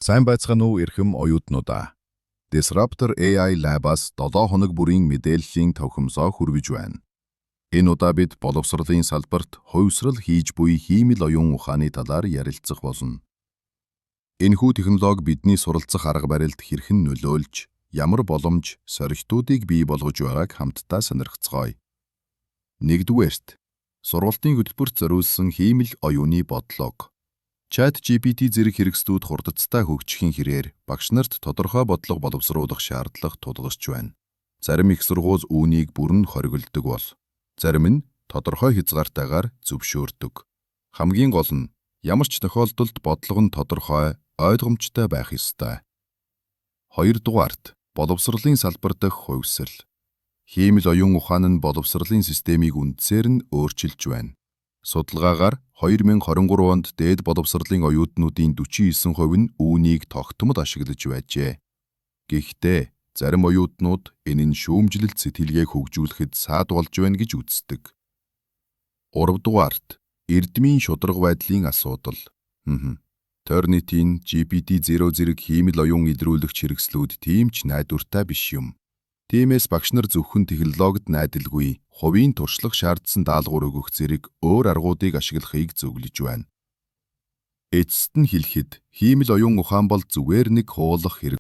Сайн байцгаана уу эрхэм оюутнуудаа. Disruptor AI Lab-аас 7 хоног бүрийн мэдээллийн товхимсоо хүргэж байна. Энэ удаа бид боловсролын салбарт хувьсрал хийж буй хиймэл оюун ухааны талаар ярилцах болно. Энэхүү технологи бидний суралцах арга барилд хэрхэн нөлөөлж, ямар боломж, сорилтуудыг бий болгож байгааг хамтдаа сонирхцгоё. Нэгдүгээрт, сургалтын хөтөлбөрт зориулсан хиймэл оюуны бодлого. ChatGPT зэрэг хэрэгслүүд хурдцтай хөгжихийн хэрээр багш нарт тодорхой бодлого боловсруулах шаардлага тулгарч байна. Зарим их сургууль үүнийг бүрэн хориглодог бол зарим нь тодорхой хязгаартайгаар зөвшөөрдөг. Хамгийн гол нь ямар ч тохиолдолд бодлого нь тодорхой, ойлгомжтой байх ёстой. Хоёрдугаарт, боловсролын салбар дахь хувьсрал. Хиймэл оюун ухаан нь боловсролын системийг үндсээр нь өөрчилж байна. Судалгаагаар 2023 онд дээд боловсролын оюутнуудын 49% нь үүнийг тогтмол ашиглаж байжээ. Гэхдээ зарим оюутнууд энэ нь шүүмжлэлт сэтгэлгээг хөгжүүлэхэд саад болж байна гэж үздэг. Гуравдугаарт, эрдмийн шударга байдлын асуудал. Turnitin GPT-0 зэрэг хиймэл оюун илрүүлэгч хэрэгслүүд тийм ч найдвартай биш юм. Тиймээс багш нар зөвхөн технологид найдалгүй, хувийн туршлага шаардсан даалгавар өгөх зэрэг өөр аргуудыг ашиглахыг зөвлөж байна. Эцэст нь хэлэхэд, хиймэл оюун ухаан бол зүгээр нэг хуулах хэрэг